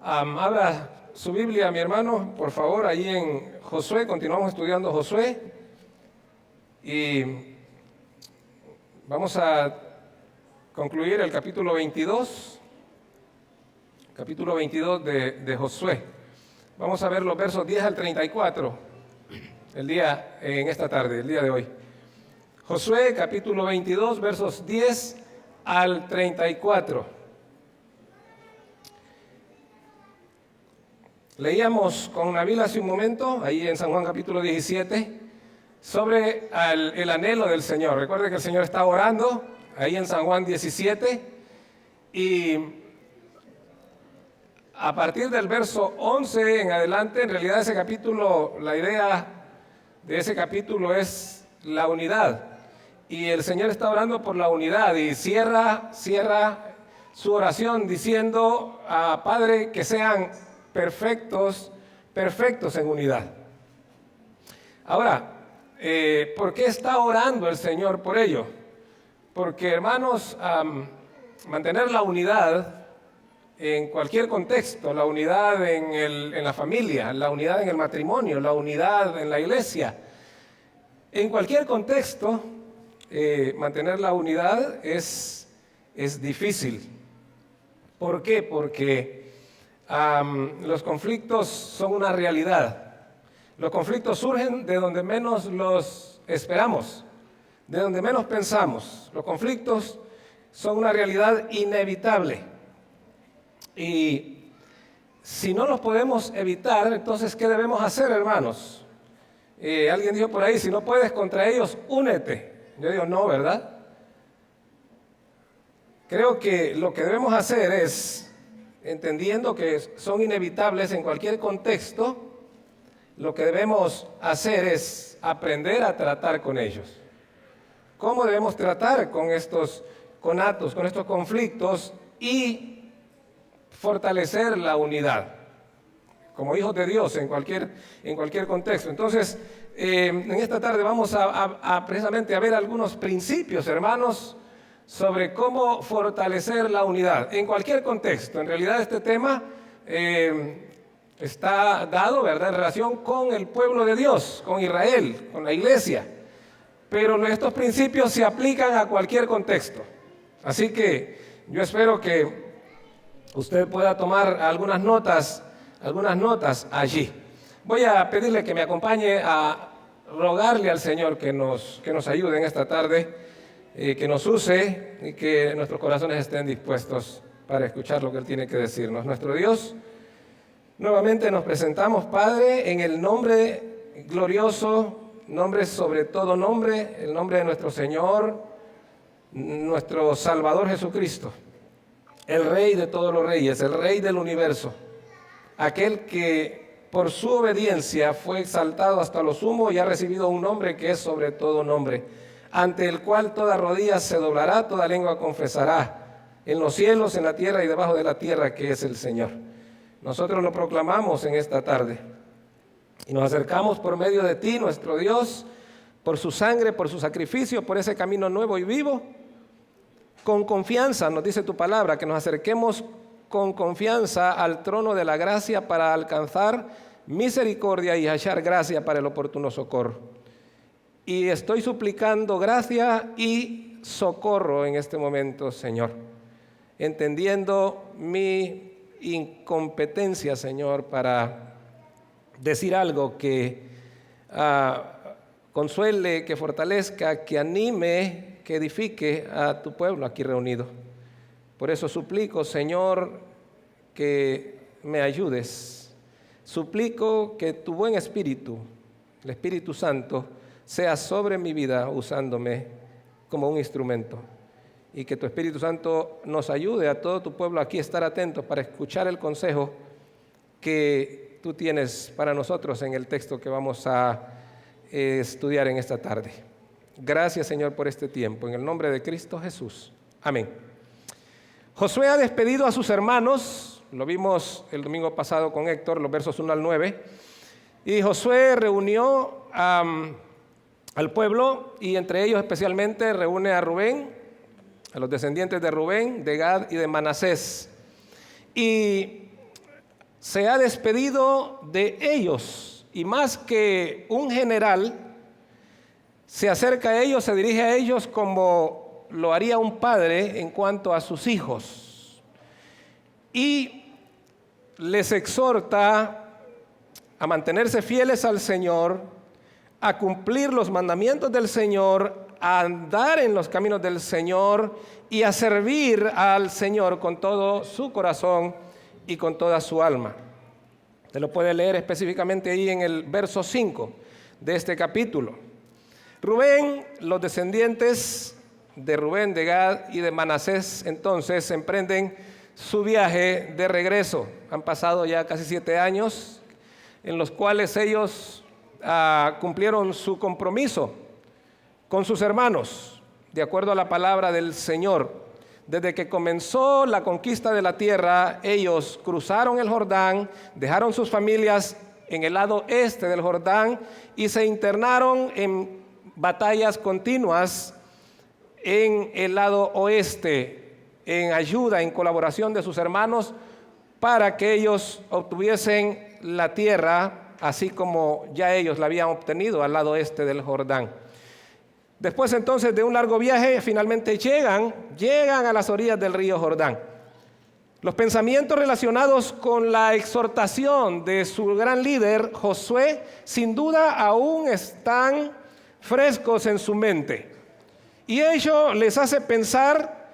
Abra su Biblia, mi hermano, por favor, ahí en Josué. Continuamos estudiando Josué y vamos a concluir el capítulo 22 de Josué. Vamos a ver los versos 10 al 34 en esta tarde, el día de hoy. Josué, capítulo 22, versos 10 al 34. Leíamos con Nabil hace un momento, ahí en San Juan capítulo 17, sobre el anhelo del Señor. Recuerde que el Señor está orando, ahí en San Juan 17, y a partir del verso 11 en adelante, en realidad ese capítulo, la idea de ese capítulo es la unidad. Y el Señor está orando por la unidad y cierra su oración diciendo: Padre, que sean perfectos en unidad. Ahora, ¿por qué está orando el Señor por ello? Porque, hermanos, mantener la unidad en cualquier contexto, la unidad en la familia, la unidad en el matrimonio, la unidad en la iglesia, en cualquier contexto, mantener la unidad es difícil. ¿Por qué? Porque los conflictos son una realidad. Los conflictos surgen de donde menos los esperamos, de donde menos pensamos. Los conflictos son una realidad inevitable. Y si no los podemos evitar, entonces, ¿qué debemos hacer, hermanos? Alguien dijo por ahí: si no puedes contra ellos, únete. Yo digo, no, ¿verdad? Creo que lo que debemos hacer es, entendiendo que son inevitables en cualquier contexto, lo que debemos hacer es aprender a tratar con ellos. ¿Cómo debemos tratar con estos conatos, con estos conflictos y fortalecer la unidad como hijos de Dios en cualquier contexto? Entonces, en esta tarde vamos precisamente a ver algunos principios, hermanos, sobre cómo fortalecer la unidad en cualquier contexto. En realidad este tema está dado, ¿verdad?, en relación con el pueblo de Dios, con Israel, con la iglesia. Pero estos principios se aplican a cualquier contexto. Así que yo espero que usted pueda tomar algunas notas allí. Voy a pedirle que me acompañe a rogarle al Señor que nos ayude en esta tarde, que nos use y que nuestros corazones estén dispuestos para escuchar lo que Él tiene que decirnos. Nuestro Dios, nuevamente nos presentamos, Padre, en el nombre glorioso, nombre sobre todo nombre, el nombre de nuestro Señor, nuestro Salvador Jesucristo, el Rey de todos los reyes, el Rey del universo, aquel que por su obediencia fue exaltado hasta lo sumo y ha recibido un nombre que es sobre todo nombre, ante el cual toda rodilla se doblará, toda lengua confesará, en los cielos, en la tierra y debajo de la tierra, que es el Señor. Nosotros lo proclamamos en esta tarde y nos acercamos por medio de ti, nuestro Dios, por su sangre, por su sacrificio, por ese camino nuevo y vivo, con confianza. Nos dice tu palabra que nos acerquemos con confianza al trono de la gracia para alcanzar misericordia y hallar gracia para el oportuno socorro. Y estoy suplicando gracia y socorro en este momento, Señor, entendiendo mi incompetencia, Señor, para decir algo que consuele, que fortalezca, que anime, que edifique a tu pueblo aquí reunido. Por eso suplico, Señor, que me ayudes. Suplico que tu buen espíritu, el Espíritu Santo, sea sobre mi vida usándome como un instrumento. Y que tu Espíritu Santo nos ayude a todo tu pueblo aquí a estar atentos para escuchar el consejo que tú tienes para nosotros en el texto que vamos a estudiar en esta tarde. Gracias, Señor, por este tiempo. En el nombre de Cristo Jesús. Amén. Josué ha despedido a sus hermanos, lo vimos el domingo pasado con Héctor, los versos 1 al 9, y Josué reunió al pueblo, y entre ellos especialmente reúne a Rubén, a los descendientes de Rubén, de Gad y de Manasés. Y se ha despedido de ellos, y más que un general, se acerca a ellos, se dirige a ellos como lo haría un padre en cuanto a sus hijos, y les exhorta a mantenerse fieles al Señor, a cumplir los mandamientos del Señor, a andar en los caminos del Señor y a servir al Señor con todo su corazón y con toda su alma. Usted lo puede leer específicamente ahí en el verso 5 de este capítulo. Rubén, los descendientes de Rubén, de Gad y de Manasés, entonces emprenden su viaje de regreso. Han pasado ya casi 7 años en los cuales ellos cumplieron su compromiso con sus hermanos, de acuerdo a la palabra del Señor. Desde que comenzó la conquista de la tierra, ellos cruzaron el Jordán, dejaron sus familias en el lado este del Jordán y se internaron en batallas continuas en el lado oeste, en ayuda, en colaboración de sus hermanos, para que ellos obtuviesen la tierra, así como ya ellos la habían obtenido al lado este del Jordán. Después entonces de un largo viaje, finalmente llegan a las orillas del río Jordán. Los pensamientos relacionados con la exhortación de su gran líder, Josué, sin duda aún están frescos en su mente. Y ello les hace pensar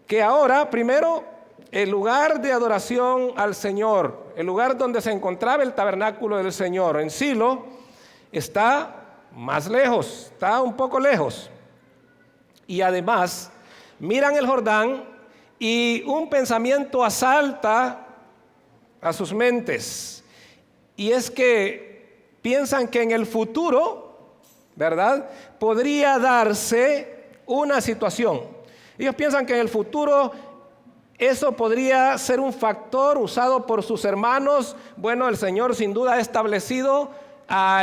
que ahora, primero, el lugar de adoración al Señor, el lugar donde se encontraba el tabernáculo del Señor en Silo, está más lejos, está un poco lejos. Y además, miran el Jordán y un pensamiento asalta a sus mentes. Y es que piensan que en el futuro, ¿verdad?, podría darse una situación. Ellos piensan que en el futuro eso podría ser un factor usado por sus hermanos. Bueno, el Señor sin duda ha establecido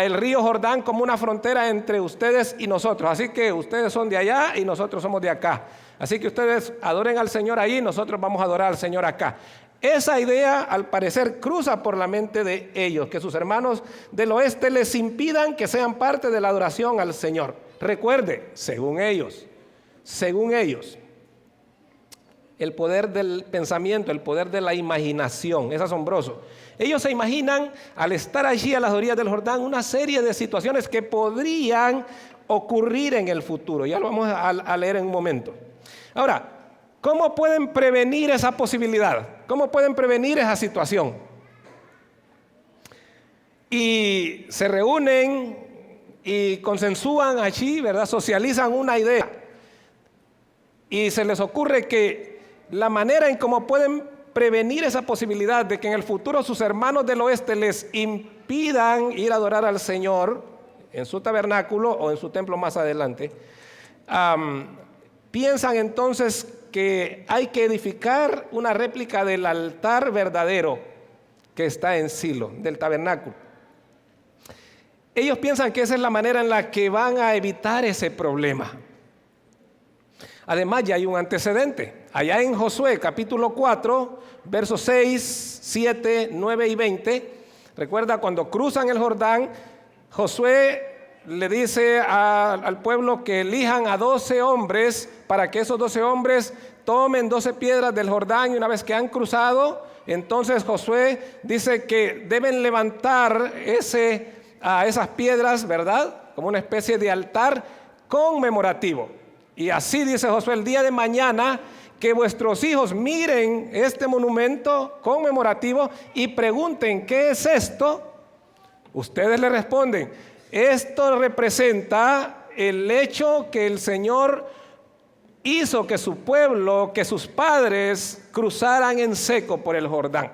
el río Jordán como una frontera entre ustedes y nosotros. Así que ustedes son de allá y nosotros somos de acá. Así que ustedes adoren al Señor ahí y nosotros vamos a adorar al Señor acá. Esa idea al parecer cruza por la mente de ellos, que sus hermanos del oeste les impidan que sean parte de la adoración al Señor. Recuerde, según ellos, el poder del pensamiento, el poder de la imaginación, es asombroso. Ellos se imaginan, al estar allí a las orillas del Jordán, una serie de situaciones que podrían ocurrir en el futuro. Ya lo vamos a leer en un momento. Ahora, ¿cómo pueden prevenir esa posibilidad? ¿Cómo pueden prevenir esa situación? Y se reúnen y consensúan allí, ¿verdad? Socializan una idea. Y se les ocurre que la manera en cómo pueden prevenir esa posibilidad de que en el futuro sus hermanos del oeste les impidan ir a adorar al Señor en su tabernáculo o en su templo más adelante, piensan entonces que hay que edificar una réplica del altar verdadero que está en Silo, del tabernáculo. Ellos piensan que esa es la manera en la que van a evitar ese problema. Además, ya hay un antecedente. Allá en Josué, capítulo 4, versos 6, 7, 9 y 20, recuerda cuando cruzan el Jordán, Josué le dice al pueblo que elijan a 12 hombres para que esos 12 hombres tomen 12 piedras del Jordán, y una vez que han cruzado, entonces Josué dice que deben levantar esas piedras, ¿verdad?, como una especie de altar conmemorativo. Y así dice Josué: el día de mañana que vuestros hijos miren este monumento conmemorativo y pregunten ¿qué es esto? Ustedes le responden: esto representa el hecho que el Señor hizo que su pueblo, que sus padres cruzaran en seco por el Jordán.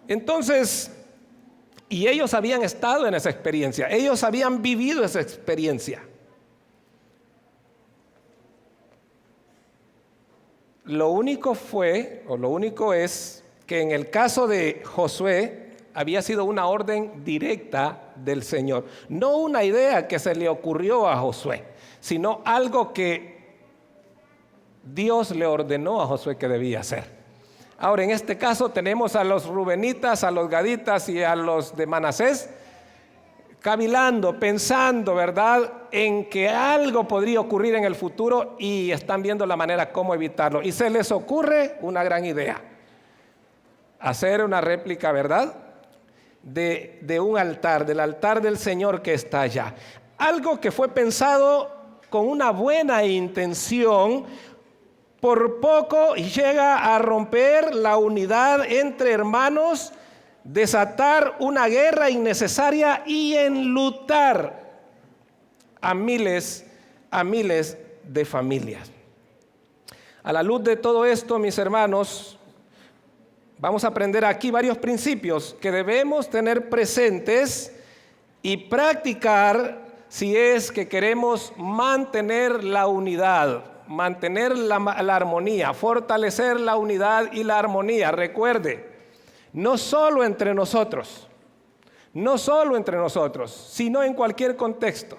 Entonces, y ellos habían estado en esa experiencia, ellos habían vivido esa experiencia. Lo único es que en el caso de Josué había sido una orden directa del Señor, no una idea que se le ocurrió a Josué, sino algo que Dios le ordenó a Josué que debía hacer. Ahora, en este caso tenemos a los rubenitas, a los gaditas y a los de Manasés cavilando, pensando, ¿verdad?, en que algo podría ocurrir en el futuro y están viendo la manera cómo evitarlo. Y se les ocurre una gran idea: hacer una réplica, ¿verdad?, de un altar, del altar del Señor que está allá. Algo que fue pensado con una buena intención, por poco llega a romper la unidad entre hermanos, desatar una guerra innecesaria y enlutar a miles de familias. A la luz de todo esto, mis hermanos, vamos a aprender aquí varios principios que debemos tener presentes y practicar si es que queremos mantener la unidad, mantener la armonía, fortalecer la unidad y la armonía. Recuerde, no solo entre nosotros, sino en cualquier contexto.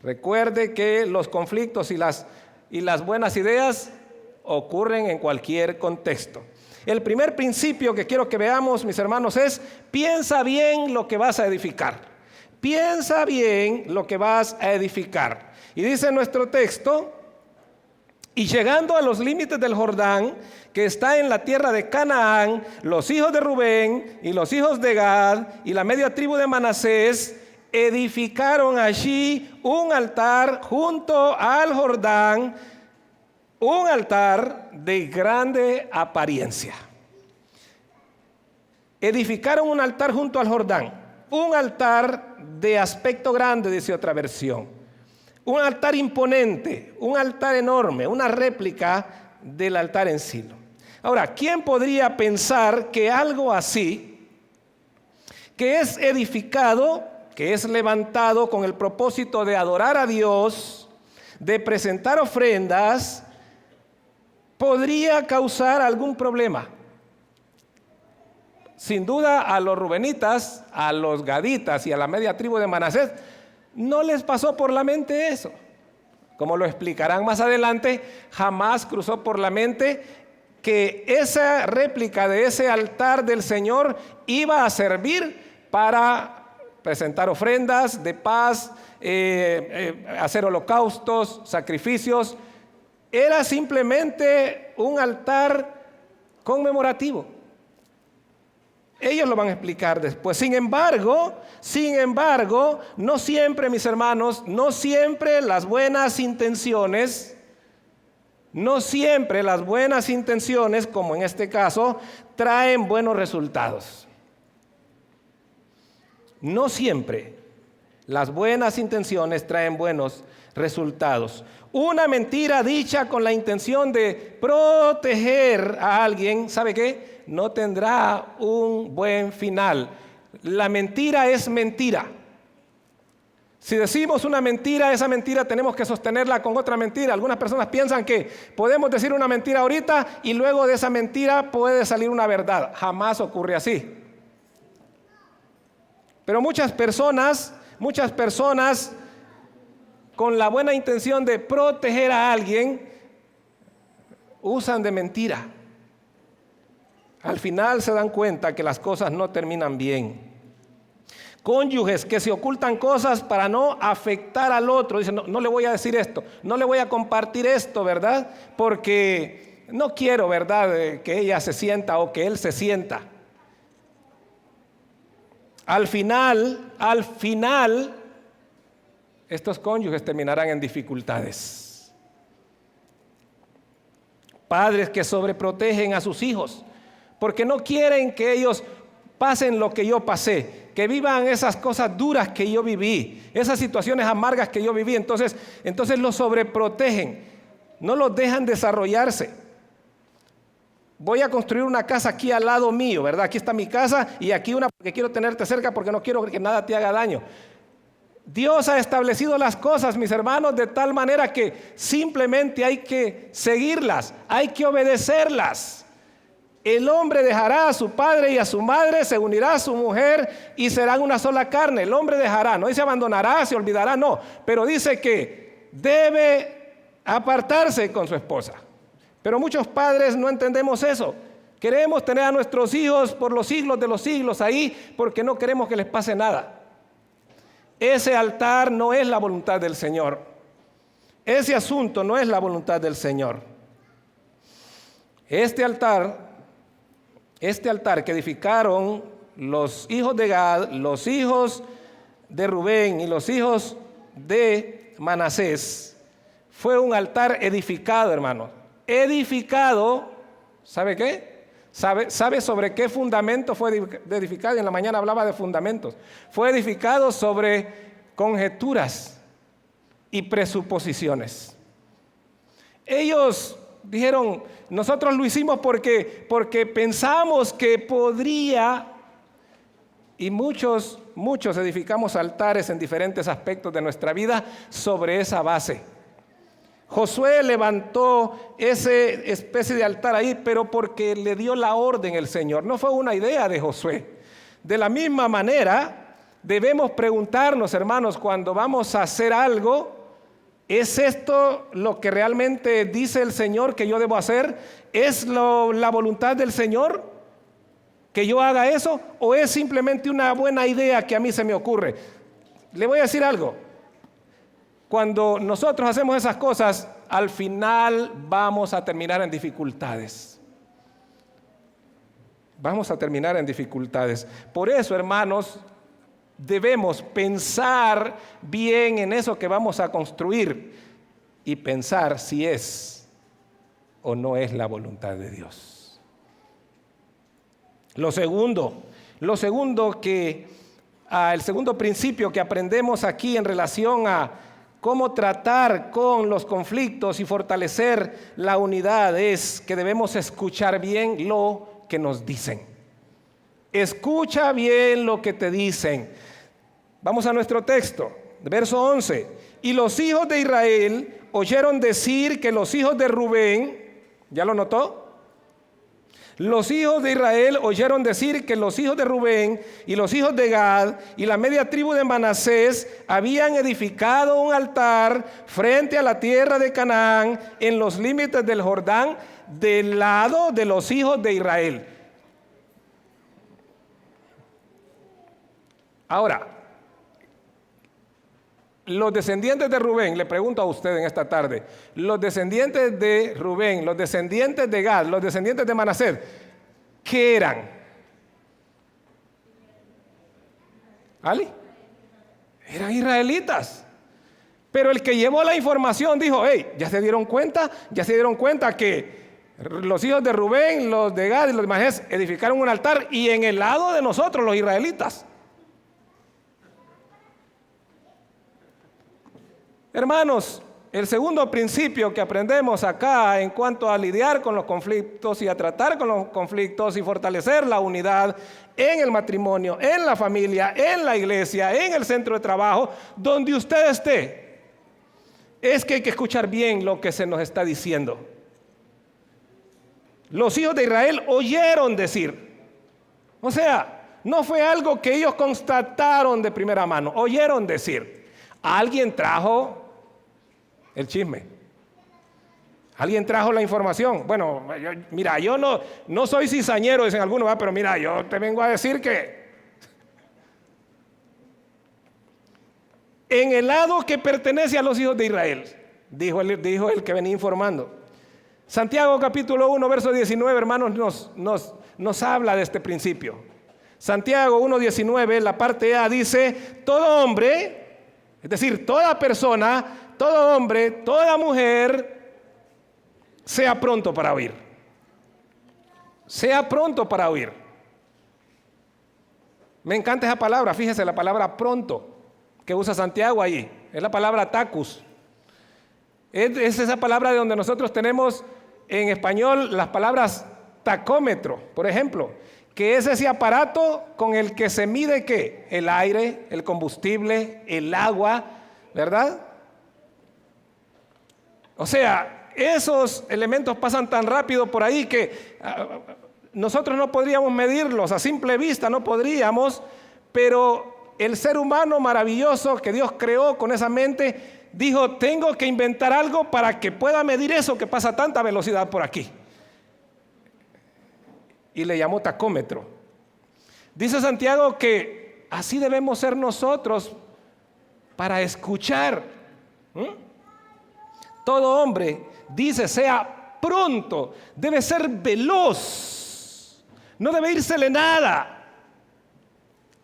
Recuerde que los conflictos y las buenas ideas ocurren en cualquier contexto. El primer principio que quiero que veamos, mis hermanos, es: piensa bien lo que vas a edificar. Piensa bien lo que vas a edificar. Y dice nuestro texto: y llegando a los límites del Jordán, que está en la tierra de Canaán, los hijos de Rubén y los hijos de Gad y la media tribu de Manasés edificaron allí un altar junto al Jordán, un altar de grande apariencia. Edificaron un altar junto al Jordán, un altar de aspecto grande, dice otra versión. Un altar imponente, un altar enorme, una réplica del altar en Silo. Ahora, ¿quién podría pensar que algo así, que es edificado, que es levantado con el propósito de adorar a Dios, de presentar ofrendas, podría causar algún problema? Sin duda, a los rubenitas, a los gaditas y a la media tribu de Manasés no les pasó por la mente eso. Como lo explicarán más adelante, jamás cruzó por la mente que esa réplica de ese altar del Señor iba a servir para presentar ofrendas de paz, hacer holocaustos, sacrificios. Era simplemente un altar conmemorativo. Ellos lo van a explicar después. Sin embargo, no siempre, mis hermanos, no siempre las buenas intenciones, como en este caso, traen buenos resultados. No siempre las buenas intenciones traen buenos resultados. Una mentira dicha con la intención de proteger a alguien, ¿sabe qué?, no tendrá un buen final. La mentira es mentira. Si decimos una mentira, esa mentira tenemos que sostenerla con otra mentira. Algunas personas piensan que podemos decir una mentira ahorita y luego de esa mentira puede salir una verdad. Jamás ocurre así. Pero muchas personas con la buena intención de proteger a alguien usan de mentira. Al final se dan cuenta que las cosas no terminan bien. Cónyuges que se ocultan cosas para no afectar al otro. Dicen, no le voy a decir esto, no le voy a compartir esto, ¿verdad? Porque no quiero, ¿verdad?, que ella se sienta o que él se sienta. Al final, estos cónyuges terminarán en dificultades. Padres que sobreprotegen a sus hijos porque no quieren que ellos pasen lo que yo pasé, que vivan esas cosas duras que yo viví, esas situaciones amargas que yo viví. Entonces los sobreprotegen, no los dejan desarrollarse. Voy a construir una casa aquí al lado mío, ¿verdad? Aquí está mi casa y aquí una porque quiero tenerte cerca porque no quiero que nada te haga daño. Dios ha establecido las cosas, mis hermanos, de tal manera que simplemente hay que seguirlas, hay que obedecerlas. El hombre dejará a su padre y a su madre, se unirá a su mujer y serán una sola carne. El hombre dejará, no dice abandonará, se olvidará, no, pero dice que debe apartarse con su esposa. Pero muchos padres no entendemos eso. Queremos tener a nuestros hijos por los siglos de los siglos ahí porque no queremos que les pase nada. Ese altar no es la voluntad del Señor. Ese asunto no es la voluntad del Señor. Este altar que edificaron los hijos de Gad, los hijos de Rubén y los hijos de Manasés, fue un altar edificado, hermanos. Edificado, ¿sabe qué? ¿Sabe sobre qué fundamento fue edificado? Y en la mañana hablaba de fundamentos. Fue edificado sobre conjeturas y presuposiciones. Ellos dijeron, nosotros lo hicimos porque pensamos que podría, y muchos edificamos altares en diferentes aspectos de nuestra vida sobre esa base. Josué levantó esa especie de altar ahí, pero porque le dio la orden el Señor. No fue una idea de Josué. De la misma manera, debemos preguntarnos, hermanos, cuando vamos a hacer algo, ¿es esto lo que realmente dice el Señor que yo debo hacer? ¿Es la voluntad del Señor que yo haga eso? ¿O es simplemente una buena idea que a mí se me ocurre? Le voy a decir algo. Cuando nosotros hacemos esas cosas, al final vamos a terminar en dificultades. Vamos a terminar en dificultades. Por eso, hermanos, debemos pensar bien en eso que vamos a construir y pensar si es o no es la voluntad de Dios. El segundo principio que aprendemos aquí en relación a cómo tratar con los conflictos y fortalecer la unidad es que debemos escuchar bien lo que nos dicen. Escucha bien lo que te dicen. Vamos a nuestro texto, verso 11. Y los hijos de Israel oyeron decir que los hijos de Rubén, ¿ya lo notó? Los hijos de Israel oyeron decir que los hijos de Rubén y los hijos de Gad y la media tribu de Manasés habían edificado un altar frente a la tierra de Canaán en los límites del Jordán del lado de los hijos de Israel. Ahora, los descendientes de Rubén, le pregunto a usted en esta tarde, los descendientes de Rubén, los descendientes de Gad, los descendientes de Manasés, ¿qué eran? ¿Ali? Eran israelitas. Pero el que llevó la información dijo, hey, ¿ya se dieron cuenta? ¿Ya se dieron cuenta que los hijos de Rubén, los de Gad y los de Manasés edificaron un altar y en el lado de nosotros, los israelitas? Hermanos, el segundo principio que aprendemos acá en cuanto a lidiar con los conflictos y a tratar con los conflictos y fortalecer la unidad en el matrimonio, en la familia, en la iglesia, en el centro de trabajo, donde usted esté, es que hay que escuchar bien lo que se nos está diciendo. Los hijos de Israel oyeron decir, o sea, no fue algo que ellos constataron de primera mano, oyeron decir. Alguien trajo el chisme. Alguien trajo la información. Bueno, yo no soy cizañero, dicen algunos, pero mira, yo te vengo a decir que en el lado que pertenece a los hijos de Israel, dijo el que venía informando. Santiago capítulo 1, verso 19, hermanos, nos habla de este principio. Santiago 1:19, la parte A dice, todo hombre, es decir, toda persona, todo hombre, toda mujer, sea pronto para oír. Sea pronto para oír. Me encanta esa palabra, fíjese la palabra pronto que usa Santiago ahí. Es la palabra tacus. Es esa palabra de donde nosotros tenemos en español las palabras tacómetro, por ejemplo, que es ese aparato con el que se mide ¿qué? El aire, el combustible, el agua, ¿verdad? O sea, esos elementos pasan tan rápido por ahí que nosotros no podríamos medirlos, a simple vista no podríamos, pero el ser humano maravilloso que Dios creó con esa mente, dijo, tengo que inventar algo para que pueda medir eso que pasa a tanta velocidad por aquí. y le llamó tacómetro. Dice Santiago que así debemos ser nosotros para escuchar. Todo hombre, dice, sea pronto, debe ser veloz, no debe írsele nada.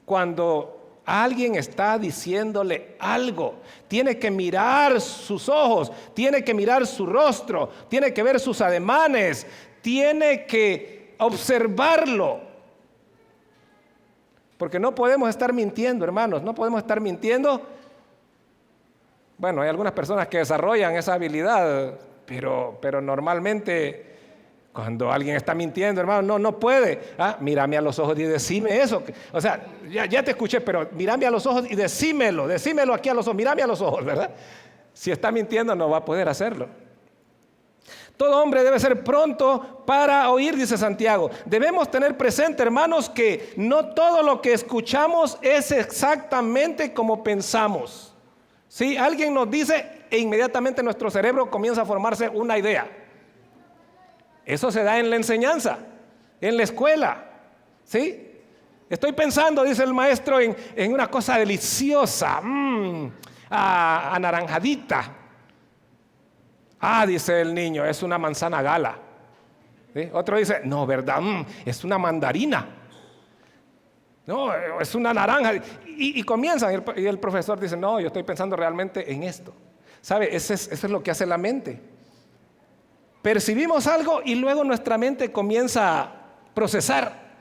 Cuando alguien está diciéndole algo, tiene que mirar sus ojos, tiene que mirar su rostro, tiene que ver sus ademanes, tiene que observarlo. Porque no podemos estar mintiendo, hermanos, no podemos estar mintiendo. Bueno, hay algunas personas que desarrollan esa habilidad, pero normalmente cuando alguien está mintiendo, hermano, no puede. Mírame a los ojos y decime eso. O sea, ya te escuché, pero mírame a los ojos y decímelo aquí a los ojos, mírame a los ojos, ¿verdad? Si está mintiendo no va a poder hacerlo. Todo hombre debe ser pronto para oír, dice Santiago. Debemos tener presente, hermanos, que no todo lo que escuchamos es exactamente como pensamos. Si alguien nos dice e inmediatamente nuestro cerebro comienza a formarse una idea. Eso se da en la enseñanza, en la escuela. ¿Sí? Estoy pensando, dice el maestro, en una cosa deliciosa, anaranjadita. Dice el niño, es una manzana gala. ¿Sí? Otro dice, no, ¿verdad? Es una mandarina. No, es una naranja. Y comienzan, y el profesor dice, no, yo estoy pensando realmente en esto. ¿Sabe? Eso es lo que hace la mente. Percibimos algo y luego nuestra mente comienza a procesar.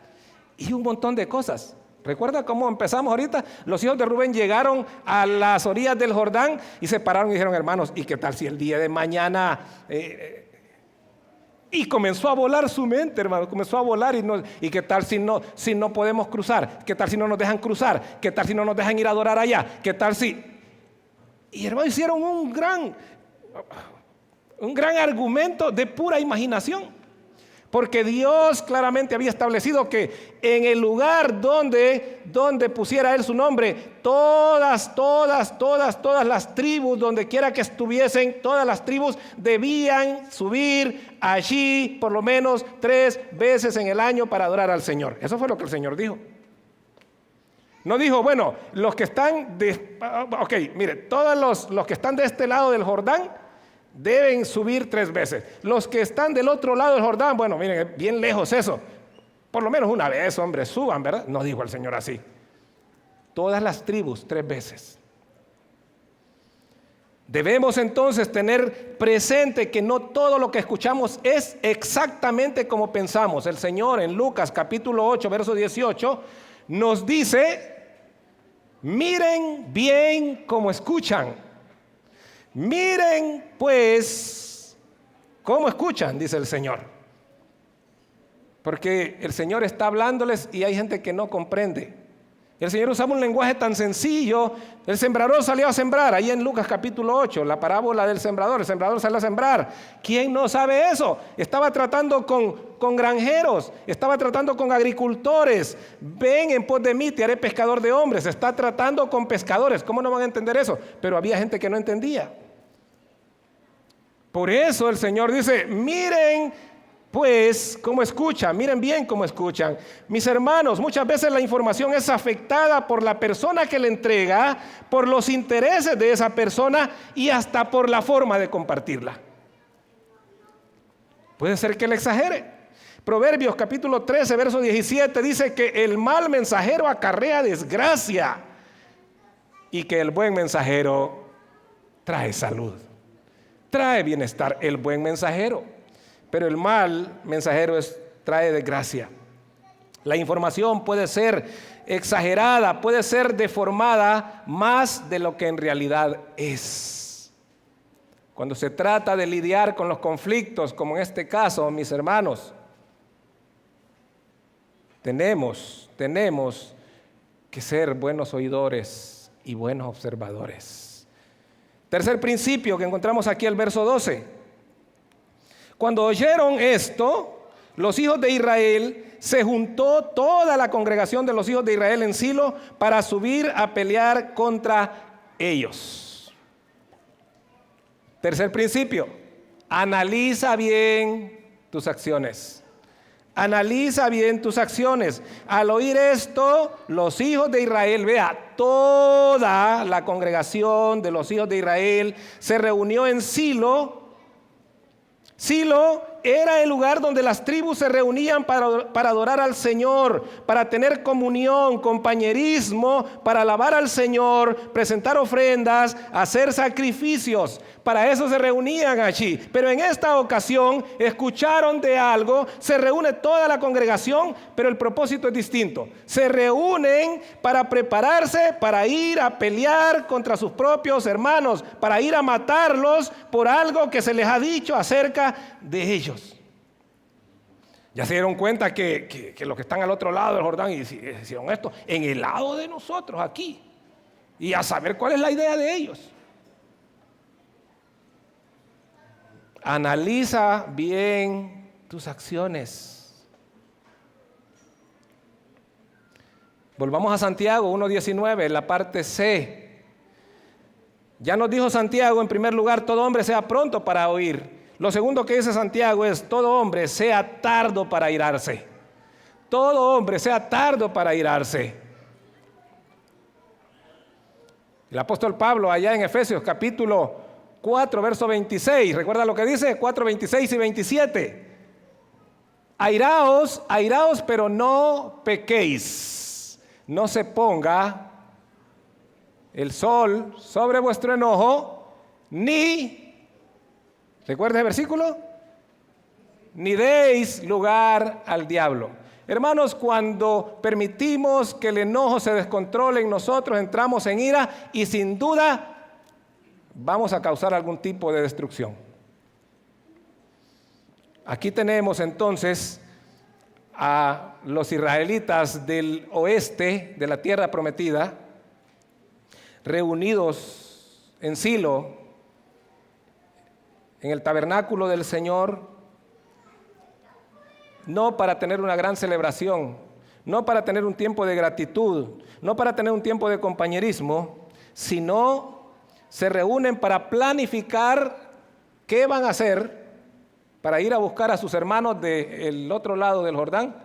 Y un montón de cosas. ¿Recuerda cómo empezamos ahorita? Los hijos de Rubén llegaron a las orillas del Jordán y se pararon y dijeron, hermanos, ¿y qué tal si el día de mañana... Y comenzó a volar su mente, hermano, comenzó a volar y qué tal si no podemos cruzar, qué tal si no nos dejan cruzar, qué tal si no nos dejan ir a adorar allá, qué tal si... Y hermano, hicieron un gran argumento de pura imaginación. Porque Dios claramente había establecido que en el lugar donde pusiera Él su nombre, todas las tribus, donde quiera que estuviesen, todas las tribus debían subir allí por lo menos 3 veces en el año para adorar al Señor. Eso fue lo que el Señor dijo. No dijo, bueno, los que están todos los que están de este lado del Jordán deben subir 3 veces. Los que están del otro lado del Jordán, bueno, miren, bien lejos eso. Por lo menos una vez, hombre, suban, ¿verdad? No dijo el Señor así. Todas las tribus 3 veces. Debemos entonces tener presente que no todo lo que escuchamos es exactamente como pensamos. El Señor en Lucas capítulo 8, verso 18, nos dice, miren bien cómo escuchan. Miren pues cómo escuchan, dice el Señor. Porque el Señor está hablándoles y hay gente que no comprende. El Señor usaba un lenguaje tan sencillo. El sembrador salió a sembrar, ahí en Lucas capítulo 8, la parábola del sembrador. El sembrador salió a sembrar. ¿Quién no sabe eso? Estaba tratando con granjeros, estaba tratando con agricultores. Ven en pos de mí, te haré pescador de hombres. Está tratando con pescadores. ¿Cómo no van a entender eso? Pero había gente que no entendía. Por eso el Señor dice, miren pues cómo escuchan, miren bien cómo escuchan. Mis hermanos, muchas veces la información es afectada por la persona que le entrega, por los intereses de esa persona y hasta por la forma de compartirla. Puede ser que le exagere. Proverbios capítulo 13, verso 17 dice que el mal mensajero acarrea desgracia y que el buen mensajero trae salud. Trae bienestar el buen mensajero, pero el mal mensajero trae desgracia. La información puede ser exagerada, puede ser deformada más de lo que en realidad es. Cuando se trata de lidiar con los conflictos, como en este caso, mis hermanos, tenemos que ser buenos oidores y buenos observadores. Tercer principio que encontramos aquí el verso 12. Cuando oyeron esto, los hijos de Israel, se juntó toda la congregación de los hijos de Israel en Silo para subir a pelear contra ellos. Tercer principio, analiza bien tus acciones. Analiza bien tus acciones. Al oír esto, los hijos de Israel, vea, toda la congregación de los hijos de Israel se reunió en Silo. Silo era el lugar donde las tribus se reunían para adorar al Señor, para tener comunión, compañerismo, para alabar al Señor, presentar ofrendas, hacer sacrificios. Para eso se reunían allí. Pero en esta ocasión escucharon de algo, se reúne toda la congregación, pero el propósito es distinto. Se reúnen para prepararse para ir a pelear contra sus propios hermanos, para ir a matarlos por algo que se les ha dicho acerca de ellos. Ya se dieron cuenta que los que están al otro lado del Jordán hicieron esto en el lado de nosotros aquí. Y a saber cuál es la idea de ellos. Analiza bien tus acciones. Volvamos a Santiago 1:19, la parte C. Ya nos dijo Santiago, en primer lugar, todo hombre sea pronto para oír. Lo segundo que dice Santiago es, todo hombre sea tardo para irarse. Todo hombre sea tardo para irarse. El apóstol Pablo allá en Efesios capítulo 4, verso 26, ¿recuerda lo que dice? 4, 26 y 27. Airaos, pero no pequéis. No se ponga el sol sobre vuestro enojo, ¿recuerda el versículo? Ni deis lugar al diablo. Hermanos, cuando permitimos que el enojo se descontrole en nosotros, entramos en ira y sin duda vamos a causar algún tipo de destrucción. Aquí tenemos entonces a los israelitas del oeste de la tierra prometida, reunidos en Silo, en el tabernáculo del Señor, no para tener una gran celebración, no para tener un tiempo de gratitud, no para tener un tiempo de compañerismo, sino se reúnen para planificar qué van a hacer para ir a buscar a sus hermanos del otro lado del Jordán,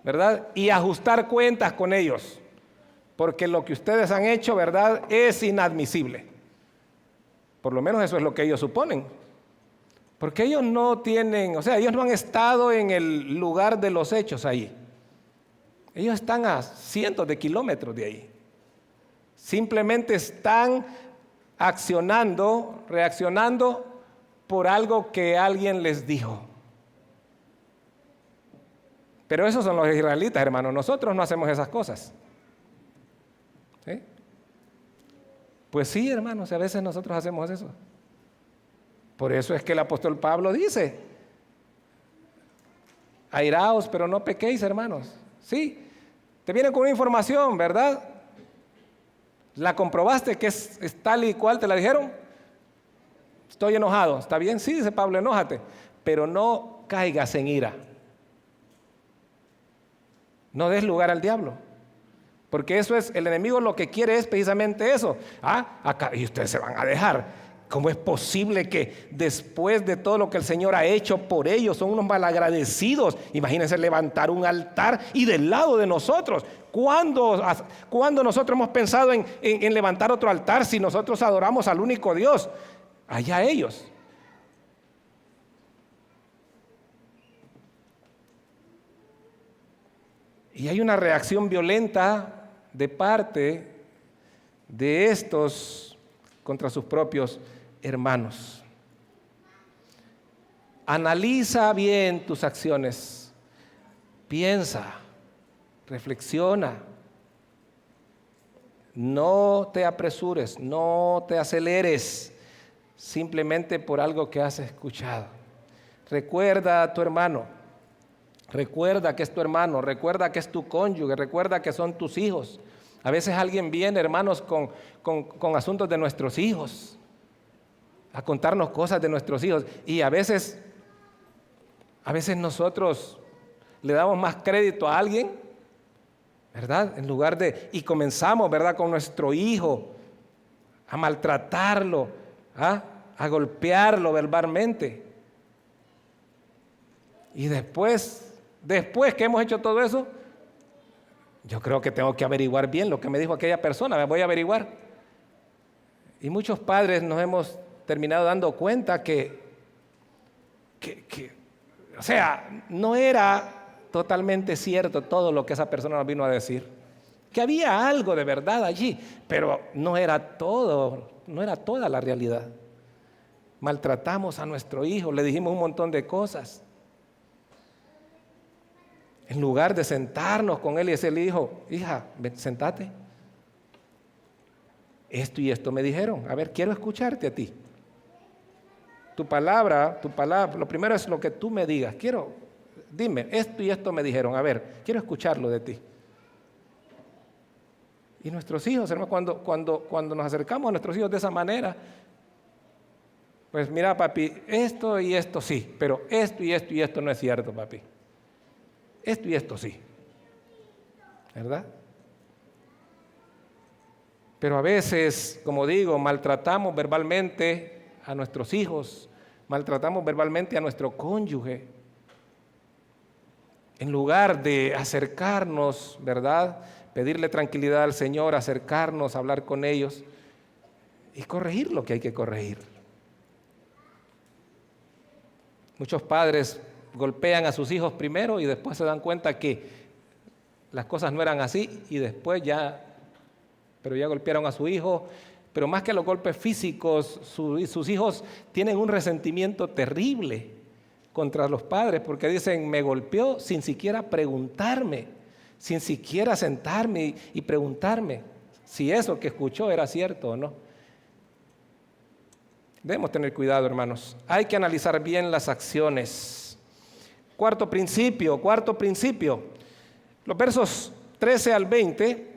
¿verdad? Y ajustar cuentas con ellos, porque lo que ustedes han hecho, ¿verdad?, es inadmisible. Por lo menos eso es lo que ellos suponen. Porque ellos no tienen, ellos no han estado en el lugar de los hechos ahí. Ellos están a cientos de kilómetros de ahí. Simplemente están reaccionando por algo que alguien les dijo. Pero esos son los israelitas, hermanos. Nosotros no hacemos esas cosas. ¿Sí? Pues sí, hermanos, a veces nosotros hacemos eso. Por eso es que el apóstol Pablo dice, airaos, pero no pequéis, hermanos. Sí, te vienen con una información, ¿verdad? ¿La comprobaste que es tal y cual te la dijeron? Estoy enojado. ¿Está bien? Sí, dice Pablo, enójate, pero no caigas en ira. No des lugar al diablo. Porque eso es, el enemigo lo que quiere es precisamente eso. Acá, y ustedes se van a dejar. ¿Cómo es posible que después de todo lo que el Señor ha hecho por ellos, son unos malagradecidos? Imagínense levantar un altar y del lado de nosotros. ¿Cuándo nosotros hemos pensado en levantar otro altar si nosotros adoramos al único Dios? Allá ellos. Y hay una reacción violenta de parte de estos contra sus propios hermanos. Analiza bien tus acciones. Piensa, reflexiona. No te apresures, no te aceleres simplemente por algo que has escuchado. Recuerda a tu hermano. Recuerda que es tu hermano, recuerda que es tu cónyuge, recuerda que son tus hijos. A veces alguien viene, hermanos, con asuntos de nuestros hijos, a contarnos cosas de nuestros hijos. Y a veces nosotros le damos más crédito a alguien, ¿verdad? En lugar de, y comenzamos, ¿verdad?, con nuestro hijo, a maltratarlo, a golpearlo verbalmente. Y después Después que hemos hecho todo eso, yo creo que tengo que averiguar bien lo que me dijo aquella persona, me voy a averiguar. Y muchos padres nos hemos terminado dando cuenta que o sea, no era totalmente cierto todo lo que esa persona nos vino a decir. Que había algo de verdad allí, pero no era todo, no era toda la realidad. Maltratamos a nuestro hijo, le dijimos un montón de cosas. En lugar de sentarnos con él y decirle, hija, ven, sentate. Esto y esto me dijeron. A ver, quiero escucharte a ti. Tu palabra, lo primero es lo que tú me digas. Dime, esto y esto me dijeron. A ver, quiero escucharlo de ti. Y nuestros hijos, hermano, cuando nos acercamos a nuestros hijos de esa manera, pues mira, papi, esto y esto sí, pero esto y esto y esto no es cierto, papi. Esto y esto sí. ¿Verdad? Pero a veces, como digo, maltratamos verbalmente a nuestros hijos, maltratamos verbalmente a nuestro cónyuge. En lugar de acercarnos, ¿verdad?, pedirle tranquilidad al Señor, acercarnos, hablar con ellos y corregir lo que hay que corregir. Muchos padres golpean a sus hijos primero y después se dan cuenta que las cosas no eran así y después ya golpearon a su hijo. Pero más que los golpes físicos, sus hijos tienen un resentimiento terrible contra los padres porque dicen, me golpeó sin siquiera preguntarme, sin siquiera sentarme y preguntarme si eso que escuchó era cierto o no. Debemos tener cuidado, hermanos. Hay que analizar bien las acciones. Cuarto principio. Los versos 13 al 20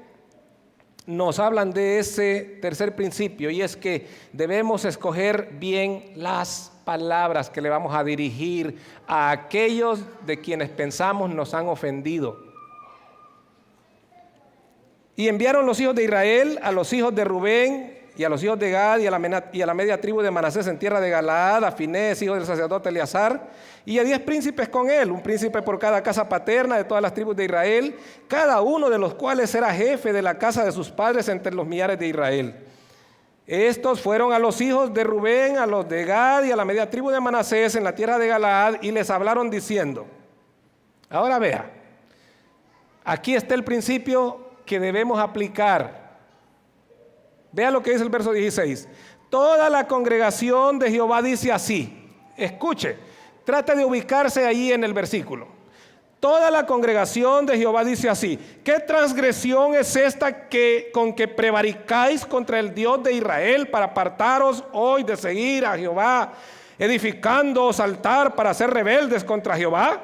nos hablan de ese tercer principio, y es que debemos escoger bien las palabras que le vamos a dirigir a aquellos de quienes pensamos nos han ofendido. Y enviaron los hijos de Israel a los hijos de Rubén y a los hijos de Gad y a la media tribu de Manasés en tierra de Galaad, a Finés, hijo del sacerdote Eleazar, y a 10 príncipes con él, un príncipe por cada casa paterna de todas las tribus de Israel, cada uno de los cuales era jefe de la casa de sus padres entre los millares de Israel. Estos fueron a los hijos de Rubén, a los de Gad y a la media tribu de Manasés en la tierra de Galaad, y les hablaron diciendo, ahora vea, aquí está el principio que debemos aplicar. Vea lo que dice el verso 16. Toda la congregación de Jehová dice así. Escuche, trate de ubicarse ahí en el versículo. Toda la congregación de Jehová dice así. ¿Qué transgresión es esta con que prevaricáis contra el Dios de Israel para apartaros hoy de seguir a Jehová, edificándoos altar para ser rebeldes contra Jehová?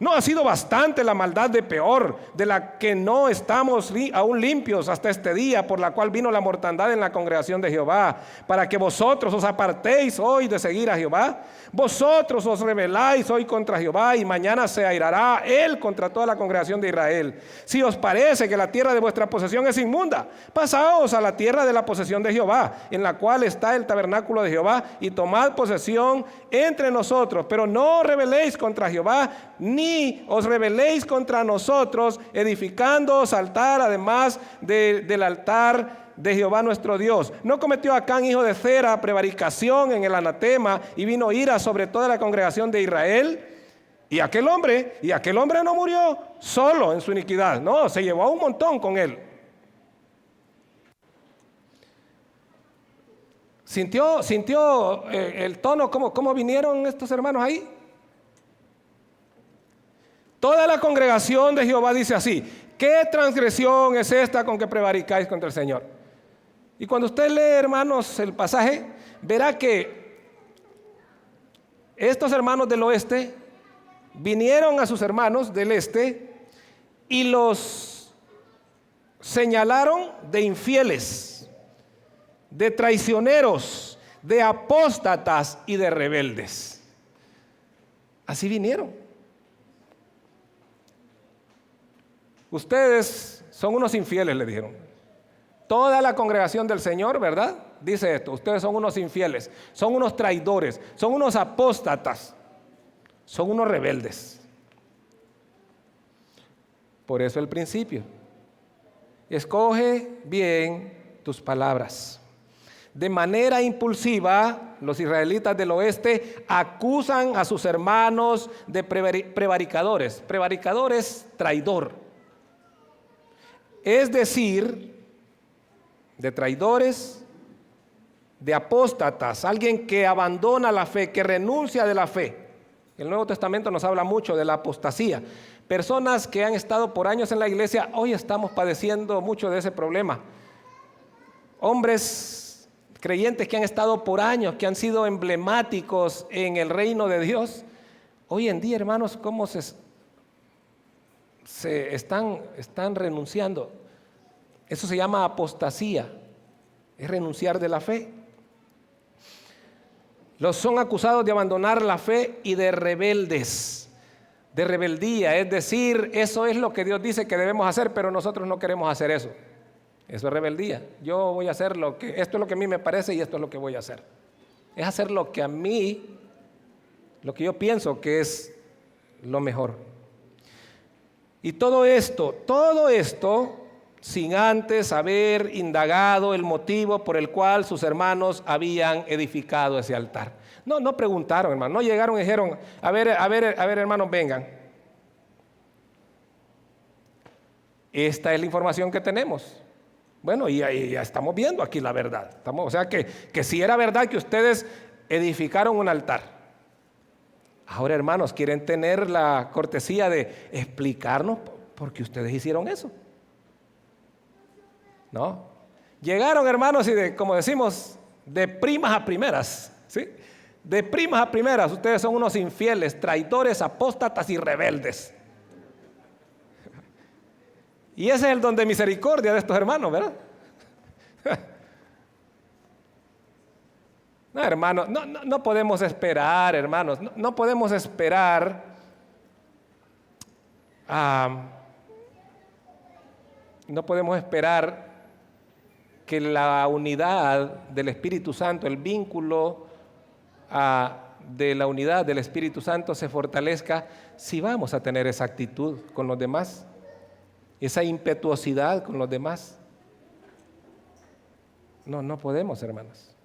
¿No ha sido bastante la maldad de Peor, de la que no estamos aún limpios hasta este día, por la cual vino la mortandad en la congregación de Jehová, para que vosotros os apartéis hoy de seguir a Jehová? Vosotros os rebeláis hoy contra Jehová, y mañana se airará él contra toda la congregación de Israel. Si os parece que la tierra de vuestra posesión es inmunda, pasaos a la tierra de la posesión de Jehová, en la cual está el tabernáculo de Jehová, y tomad posesión entre nosotros, pero no rebeléis contra Jehová, ni os rebeléis contra nosotros, edificándoos altar además del altar de Jehová nuestro Dios. ¿No cometió Acán, hijo de Zera, prevaricación en el anatema, y vino ira sobre toda la congregación de Israel? Y aquel hombre no murió solo en su iniquidad, no, se llevó a un montón con él. ¿Sintió el tono, cómo vinieron estos hermanos ahí? Toda la congregación de Jehová dice así. ¿Qué transgresión es esta con que prevaricáis contra el Señor? Y cuando usted lee, hermanos, el pasaje, verá que estos hermanos del oeste vinieron a sus hermanos del este y los señalaron de infieles, de traicioneros, de apóstatas y de rebeldes. Así vinieron. Ustedes son unos infieles, le dijeron. Toda la congregación del Señor, ¿verdad? Dice esto, ustedes son unos infieles, son unos traidores, son unos apóstatas, son unos rebeldes. Por eso el principio. Escoge bien tus palabras. De manera impulsiva, los israelitas del oeste acusan a sus hermanos de prevaricadores. Prevaricar es traidor. Es decir, de traidores, de apóstatas, alguien que abandona la fe, que renuncia de la fe. El Nuevo Testamento nos habla mucho de la apostasía. Personas que han estado por años en la iglesia, hoy estamos padeciendo mucho de ese problema. Hombres creyentes que han estado por años, que han sido emblemáticos en el reino de Dios, hoy en día, hermanos, ¿cómo se están renunciando? Eso se llama apostasía, es renunciar de la fe. Los son acusados de abandonar la fe y de rebeldes, de rebeldía, es decir, eso es lo que Dios dice que debemos hacer, pero nosotros no queremos hacer eso. Eso es rebeldía. Yo voy a hacer esto es lo que a mí me parece y esto es lo que voy a hacer. Es hacer lo que a mí, lo que yo pienso que es lo mejor. Y todo esto, sin antes haber indagado el motivo por el cual sus hermanos habían edificado ese altar. No preguntaron, hermano, no llegaron y dijeron, a ver, hermanos, vengan. Esta es la información que tenemos. Bueno, y ya estamos viendo aquí la verdad. O sea que sí era verdad que ustedes edificaron un altar. Ahora, hermanos, quieren tener la cortesía de explicarnos por qué ustedes hicieron eso. ¿No? Llegaron, hermanos, y como decimos, de primas a primeras, ¿sí? De primas a primeras, ustedes son unos infieles, traidores, apóstatas y rebeldes. Y ese es el don de misericordia de estos hermanos, ¿verdad? No, hermanos, no podemos esperar, hermanos, no podemos esperar no podemos esperar que la unidad del Espíritu Santo, el vínculo de la unidad del Espíritu Santo se fortalezca si vamos a tener esa actitud con los demás. Esa impetuosidad con los demás. No podemos, hermanos.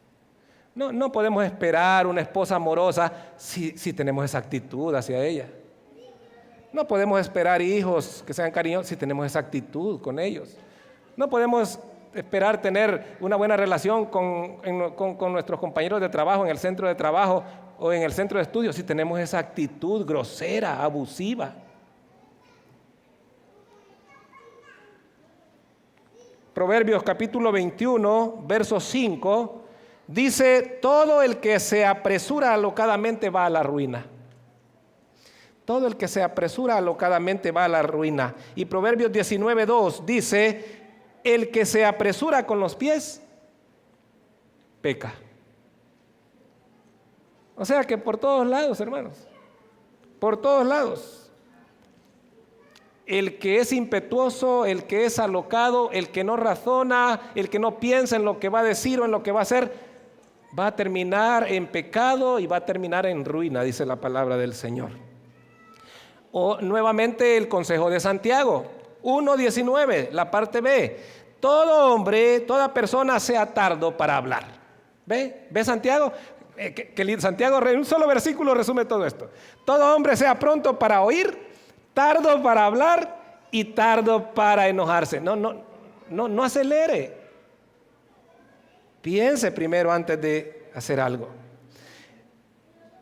No podemos esperar una esposa amorosa si tenemos esa actitud hacia ella. No podemos esperar hijos que sean cariñosos si tenemos esa actitud con ellos. No podemos esperar tener una buena relación con nuestros compañeros de trabajo en el centro de trabajo o en el centro de estudio si tenemos esa actitud grosera, abusiva. Proverbios capítulo 21, verso 5, dice, todo el que se apresura alocadamente va a la ruina. Todo el que se apresura alocadamente va a la ruina. Y Proverbios 19, 2 dice, el que se apresura con los pies, peca. O sea que por todos lados, hermanos, por todos lados. El que es impetuoso, el que es alocado, el que no razona, el que no piensa en lo que va a decir o en lo que va a hacer, va a terminar en pecado y va a terminar en ruina, dice la palabra del Señor. O nuevamente el consejo de Santiago, 1:19, la parte B. Todo hombre, toda persona sea tardo para hablar. ¿Ve Santiago? Santiago en un solo versículo resume todo esto. Todo hombre sea pronto para oír, tardo para hablar y tardo para enojarse. No acelere. Piense primero antes de hacer algo.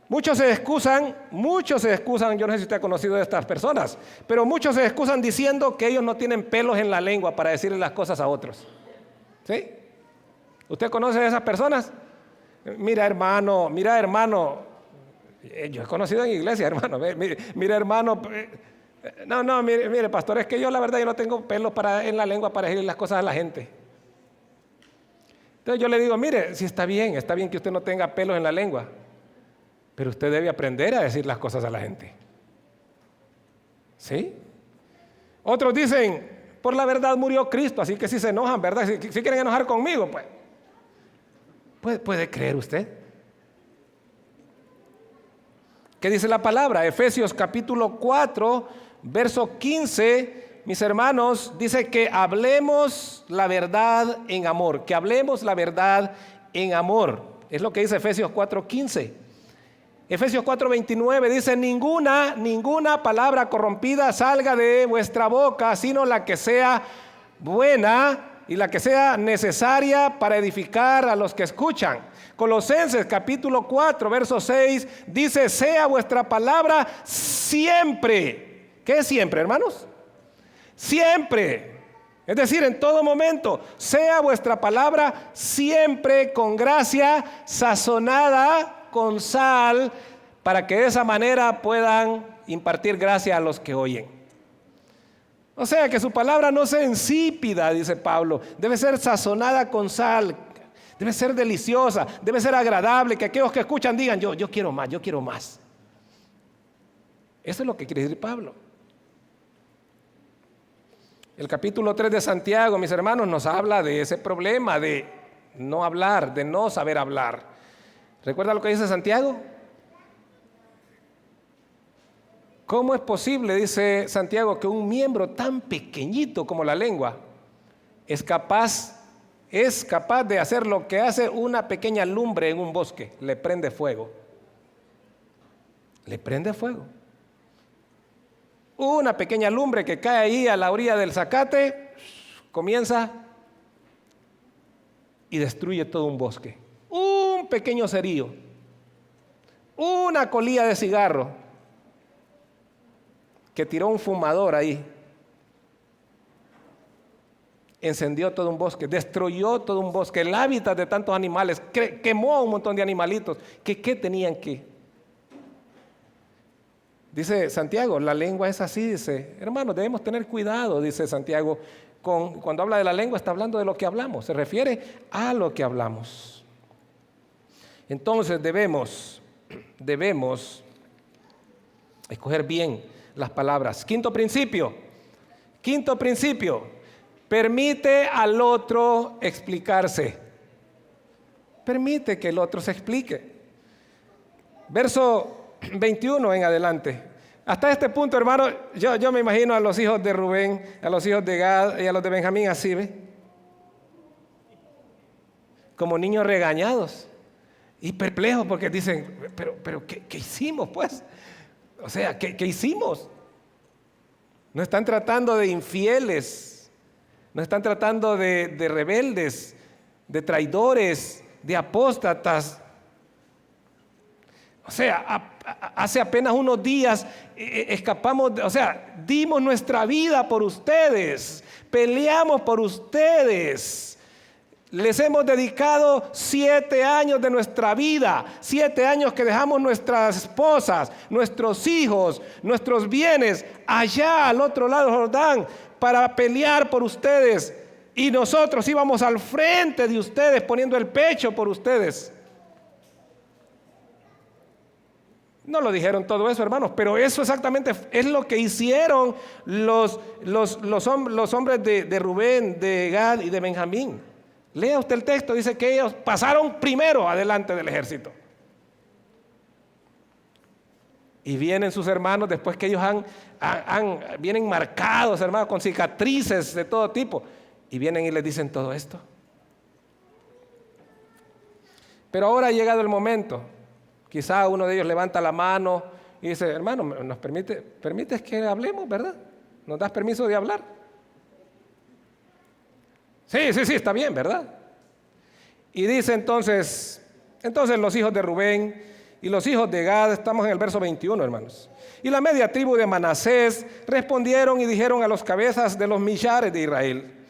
Muchos se excusan, yo no sé si usted ha conocido de estas personas, pero muchos se excusan diciendo que ellos no tienen pelos en la lengua para decirle las cosas a otros. ¿Sí? ¿Usted conoce a esas personas? Mira, hermano, yo he conocido en iglesia, hermano, mira, hermano, mire, pastor, es que yo la verdad yo no tengo pelos en la lengua para decirle las cosas a la gente. Entonces yo le digo, mire, si está bien que usted no tenga pelos en la lengua, pero usted debe aprender a decir las cosas a la gente. ¿Sí? Otros dicen, por la verdad murió Cristo, así que si se enojan, ¿verdad? Si quieren enojar conmigo, pues. ¿Puede creer usted? ¿Qué dice la palabra? Efesios capítulo 4, verso 15, mis hermanos, dice que hablemos la verdad en amor, que hablemos la verdad en amor. Es lo que dice Efesios 4:15. Efesios 4:29 dice: ninguna palabra corrompida salga de vuestra boca, sino la que sea buena y la que sea necesaria para edificar a los que escuchan. Colosenses capítulo 4, verso 6 dice: sea vuestra palabra siempre. ¿Qué es siempre, hermanos? Siempre. Es decir, en todo momento, sea vuestra palabra siempre con gracia, sazonada con sal, para que de esa manera puedan impartir gracia a los que oyen. O sea, que su palabra no sea insípida, dice Pablo, debe ser sazonada con sal, debe ser deliciosa, debe ser agradable, que aquellos que escuchan digan: yo quiero más, yo quiero más. Eso es lo que quiere decir Pablo. El capítulo 3 de Santiago, mis hermanos, nos habla de ese problema de no hablar, de no saber hablar. ¿Recuerda lo que dice Santiago? ¿Cómo es posible, dice Santiago, que un miembro tan pequeñito como la lengua es capaz de hacer lo que hace una pequeña lumbre en un bosque? Le prende fuego. Le prende fuego. Una pequeña lumbre que cae ahí a la orilla del zacate, comienza y destruye todo un bosque. Un pequeño cerillo, una colilla de cigarro que tiró un fumador ahí, encendió todo un bosque, destruyó todo un bosque, el hábitat de tantos animales, quemó a un montón de animalitos. ¿Qué tenían que? Dice Santiago, la lengua es así, dice, hermanos, debemos tener cuidado, dice Santiago, cuando habla de la lengua está hablando de lo que hablamos, se refiere a lo que hablamos. Entonces debemos escoger bien las palabras. Quinto principio, permite al otro explicarse. Permite que el otro se explique. Verso 21 en adelante. Hasta este punto, hermano, yo me imagino a los hijos de Rubén, a los hijos de Gad y a los de Benjamín así, ¿ve? Como niños regañados y perplejos porque dicen: pero ¿qué hicimos, pues? O sea, ¿qué hicimos? No están tratando de infieles, no están tratando de rebeldes, de traidores, de apóstatas. O sea, hace apenas unos días escapamos, dimos nuestra vida por ustedes, peleamos por ustedes. Les hemos dedicado 7 años de nuestra vida, 7 años que dejamos nuestras esposas, nuestros hijos, nuestros bienes allá al otro lado del Jordán para pelear por ustedes. Y nosotros íbamos al frente de ustedes poniendo el pecho por ustedes. No lo dijeron todo eso, hermanos, pero eso exactamente es lo que hicieron los hombres de Rubén, de Gad y de Benjamín. Lea usted el texto, dice que ellos pasaron primero adelante del ejército. Y vienen sus hermanos después que ellos vienen marcados, hermanos, con cicatrices de todo tipo. Y vienen y les dicen todo esto. Pero ahora ha llegado el momento. Quizá uno de ellos levanta la mano y dice: hermano, ¿nos permites que hablemos, verdad? ¿Nos das permiso de hablar? Sí, está bien, ¿verdad? Y dice entonces los hijos de Rubén y los hijos de Gad, estamos en el verso 21, hermanos. Y la media tribu de Manasés respondieron y dijeron a los cabezas de los millares de Israel: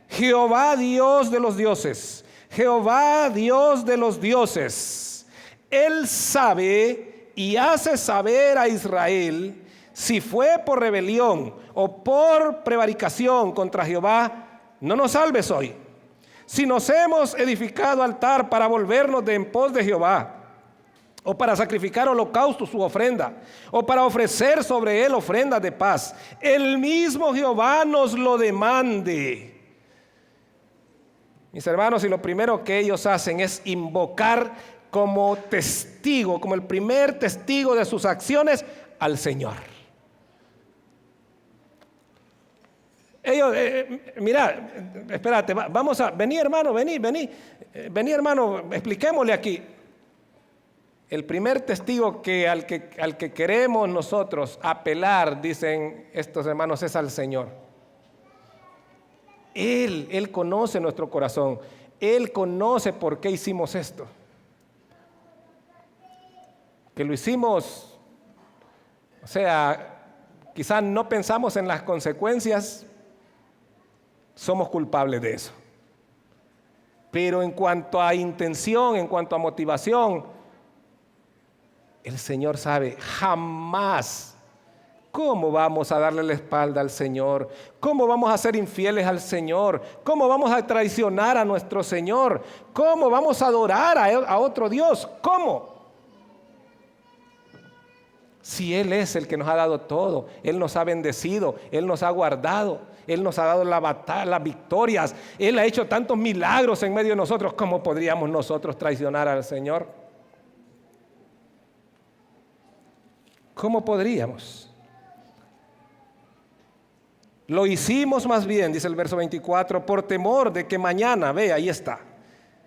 Jehová Dios de los dioses, Jehová Dios de los dioses, Él sabe y hace saber a Israel si fue por rebelión o por prevaricación contra Jehová. No nos salves hoy. Si nos hemos edificado altar para volvernos de en pos de Jehová, o para sacrificar holocausto su ofrenda, o para ofrecer sobre él ofrendas de paz, el mismo Jehová nos lo demande. Mis hermanos, y lo primero que ellos hacen es invocar como testigo, como el primer testigo de sus acciones, al Señor. ellos, mira, espérate, vamos a, vení hermano, vení hermano, expliquémosle aquí. El primer testigo al que queremos nosotros apelar, dicen estos hermanos, es al Señor. Él conoce nuestro corazón. Él conoce por qué hicimos esto. Que lo hicimos, o sea, quizás no pensamos en las consecuencias, somos culpables de eso. Pero en cuanto a intención, en cuanto a motivación, el Señor sabe. Jamás. ¿Cómo vamos a darle la espalda al Señor? ¿Cómo vamos a ser infieles al Señor? ¿Cómo vamos a traicionar a nuestro Señor? ¿Cómo vamos a adorar a otro Dios? ¿Cómo? Si Él es el que nos ha dado todo, Él nos ha bendecido, Él nos ha guardado, Él nos ha dado las victorias, Él ha hecho tantos milagros en medio de nosotros, ¿cómo podríamos nosotros traicionar al Señor? ¿Cómo podríamos? Lo hicimos más bien, dice el verso 24, por temor de que mañana, ve, ahí está.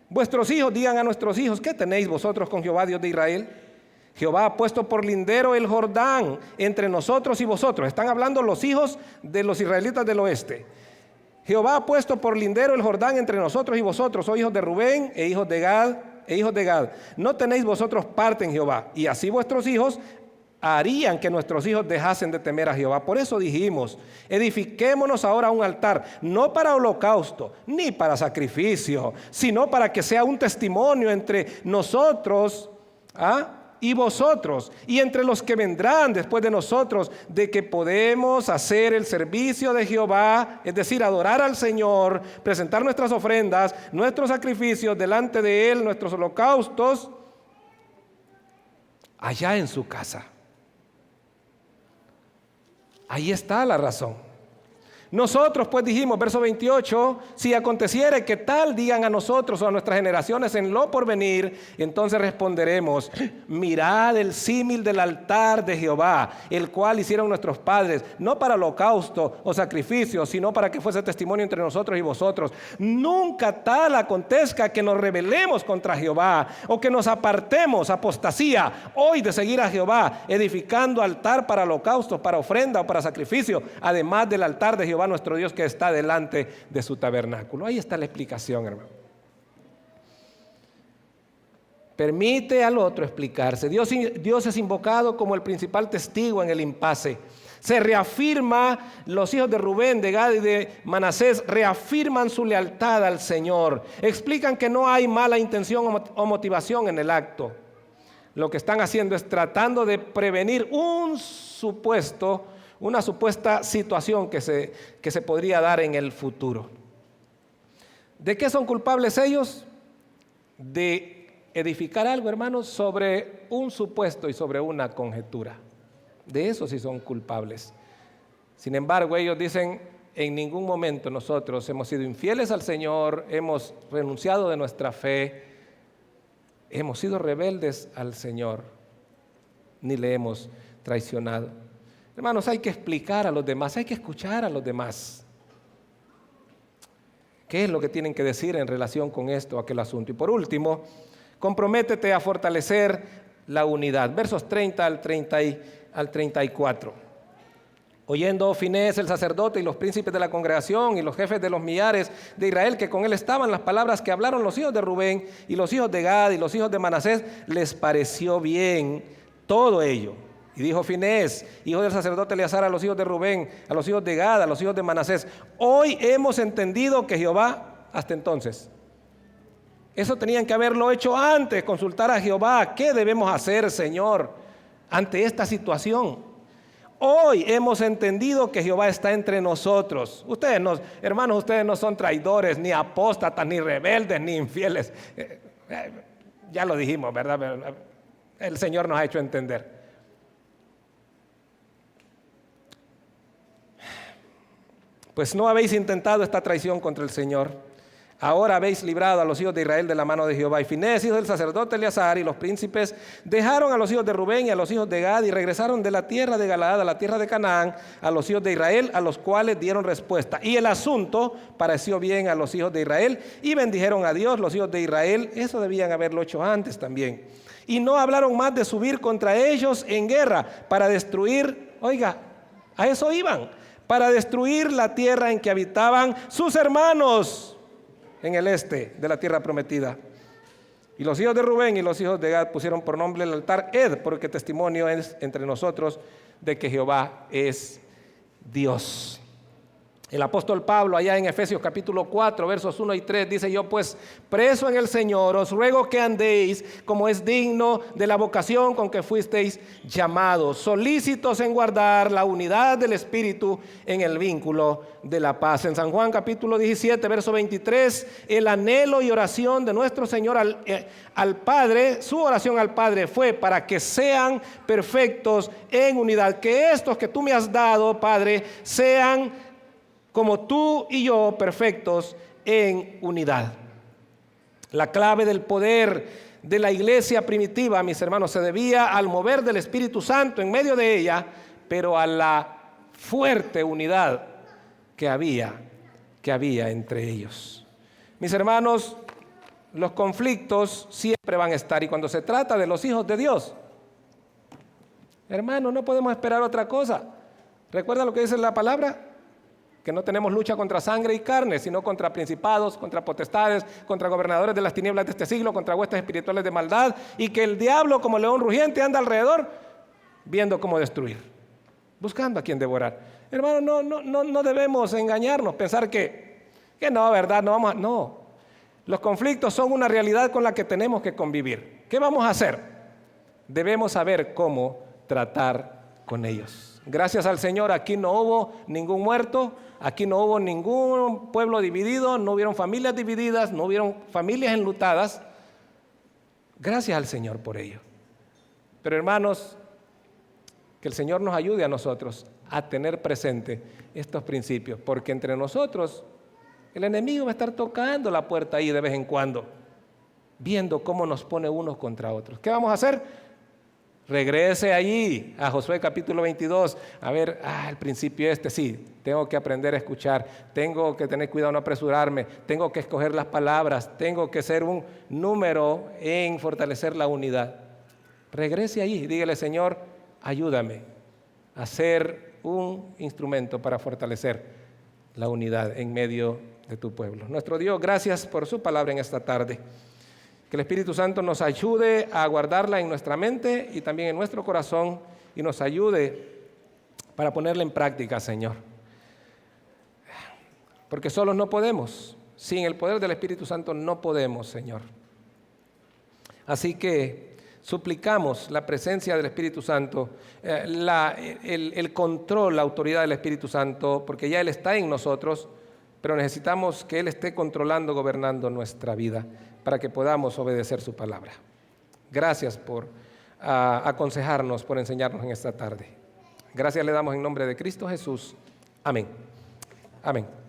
Vuestros hijos digan a nuestros hijos, ¿qué tenéis vosotros con Jehová, Dios de Israel? Jehová ha puesto por lindero el Jordán entre nosotros y vosotros. Están hablando los hijos de los israelitas del oeste. Jehová ha puesto por lindero el Jordán entre nosotros y vosotros, oh hijos de Rubén e hijos de Gad, No tenéis vosotros parte en Jehová, y así vuestros hijos harían que nuestros hijos dejasen de temer a Jehová. Por eso dijimos, edifiquémonos ahora un altar, no para holocausto, ni para sacrificio, sino para que sea un testimonio entre nosotros y vosotros, y entre los que vendrán después de nosotros, de que podemos hacer el servicio de Jehová, es decir, adorar al Señor, presentar nuestras ofrendas, nuestros sacrificios delante de Él, nuestros holocaustos, allá en su casa. Ahí está la razón. Nosotros pues dijimos, verso 28, si aconteciere que tal digan a nosotros o a nuestras generaciones en lo porvenir, entonces responderemos, mirad el símil del altar de Jehová, el cual hicieron nuestros padres, no para holocausto o sacrificio, sino para que fuese testimonio entre nosotros y vosotros. Nunca tal acontezca que nos rebelemos contra Jehová o que nos apartemos, apostasía, hoy de seguir a Jehová, edificando altar para holocausto, para ofrenda o para sacrificio, además del altar de Jehová nuestro Dios que está delante de su tabernáculo. Ahí está la explicación, hermano. Permite al otro explicarse. Dios es invocado como el principal testigo en el impasse. Se reafirma, los hijos de Rubén, de Gad y de Manasés reafirman su lealtad al Señor. Explican que no hay mala intención o motivación en el acto. Lo que están haciendo es tratando de prevenir una supuesta situación que se podría dar en el futuro. ¿De qué son culpables ellos? De edificar algo, hermanos, sobre un supuesto y sobre una conjetura. De eso sí son culpables. Sin embargo, ellos dicen, en ningún momento nosotros hemos sido infieles al Señor, hemos renunciado de nuestra fe, hemos sido rebeldes al Señor, ni le hemos traicionado. Hermanos, hay que explicar a los demás, hay que escuchar a los demás. ¿Qué es lo que tienen que decir en relación con esto, aquel asunto? Y por último, comprométete a fortalecer la unidad. Versos 30 al 34. Oyendo Finés el sacerdote y los príncipes de la congregación y los jefes de los millares de Israel que con él estaban, las palabras que hablaron los hijos de Rubén y los hijos de Gad y los hijos de Manasés, les pareció bien todo ello. Y dijo Finés, hijo del sacerdote Eleazar, a los hijos de Rubén, a los hijos de Gad, a los hijos de Manasés: hoy hemos entendido que Jehová, hasta entonces, eso tenían que haberlo hecho antes, consultar a Jehová. ¿Qué debemos hacer, Señor, ante esta situación? Hoy hemos entendido que Jehová está entre nosotros. Hermanos, ustedes no son traidores, ni apóstatas, ni rebeldes, ni infieles. Ya lo dijimos, ¿verdad? El Señor nos ha hecho entender. Pues no habéis intentado esta traición contra el Señor. Ahora habéis librado a los hijos de Israel de la mano de Jehová. Y Finés, hijo del sacerdote Eleazar, y los príncipes dejaron a los hijos de Rubén y a los hijos de Gad y regresaron de la tierra de Galaad a la tierra de Canaán a los hijos de Israel, a los cuales dieron respuesta. Y el asunto pareció bien a los hijos de Israel y bendijeron a Dios los hijos de Israel. Eso debían haberlo hecho antes también. Y no hablaron más de subir contra ellos en guerra para destruir, oiga, a eso iban, para destruir la tierra en que habitaban sus hermanos en el este de la tierra prometida. Y los hijos de Rubén y los hijos de Gad pusieron por nombre el altar Ed, porque testimonio es entre nosotros de que Jehová es Dios. El apóstol Pablo allá en Efesios capítulo 4 versos 1 y 3 dice: yo pues preso en el Señor os ruego que andéis como es digno de la vocación con que fuisteis llamados, solícitos en guardar la unidad del Espíritu en el vínculo de la paz. En San Juan capítulo 17 verso 23, el anhelo y oración de nuestro Señor al Padre, su oración al Padre fue para que sean perfectos en unidad, que estos que tú me has dado, Padre, sean como tú y yo, perfectos en unidad. La clave del poder de la iglesia primitiva, mis hermanos, se debía al mover del Espíritu Santo en medio de ella, pero a la fuerte unidad que había entre ellos. Mis hermanos, los conflictos siempre van a estar, y cuando se trata de los hijos de Dios, hermanos, no podemos esperar otra cosa. ¿Recuerda lo que dice la palabra? Que no tenemos lucha contra sangre y carne, sino contra principados, contra potestades, contra gobernadores de las tinieblas de este siglo, contra huestes espirituales de maldad, y que el diablo como león rugiente anda alrededor viendo cómo destruir, buscando a quien devorar. Hermano, no debemos engañarnos, pensar que no, ¿verdad? No. Los conflictos son una realidad con la que tenemos que convivir. ¿Qué vamos a hacer? Debemos saber cómo tratar con ellos. Gracias al Señor, aquí no hubo ningún muerto, aquí no hubo ningún pueblo dividido, no hubieron familias divididas, no hubieron familias enlutadas. Gracias al Señor por ello. Pero hermanos, que el Señor nos ayude a nosotros a tener presente estos principios, porque entre nosotros el enemigo va a estar tocando la puerta ahí de vez en cuando, viendo cómo nos pone unos contra otros. ¿Qué vamos a hacer? Regrese allí a Josué capítulo 22, a ver, el principio sí, tengo que aprender a escuchar, tengo que tener cuidado no apresurarme, tengo que escoger las palabras, tengo que ser un número en fortalecer la unidad. Regrese allí, dígale: Señor, ayúdame a ser un instrumento para fortalecer la unidad en medio de tu pueblo. Nuestro Dios, gracias por su palabra en esta tarde. Que el Espíritu Santo nos ayude a guardarla en nuestra mente y también en nuestro corazón, y nos ayude para ponerla en práctica, Señor. Porque solos no podemos, sin el poder del Espíritu Santo no podemos, Señor. Así que suplicamos la presencia del Espíritu Santo, el control, la autoridad del Espíritu Santo, porque ya Él está en nosotros, pero necesitamos que Él esté controlando, gobernando nuestra vida, para que podamos obedecer su palabra. Gracias por aconsejarnos, por enseñarnos en esta tarde. Gracias le damos en nombre de Cristo Jesús. Amén. Amén.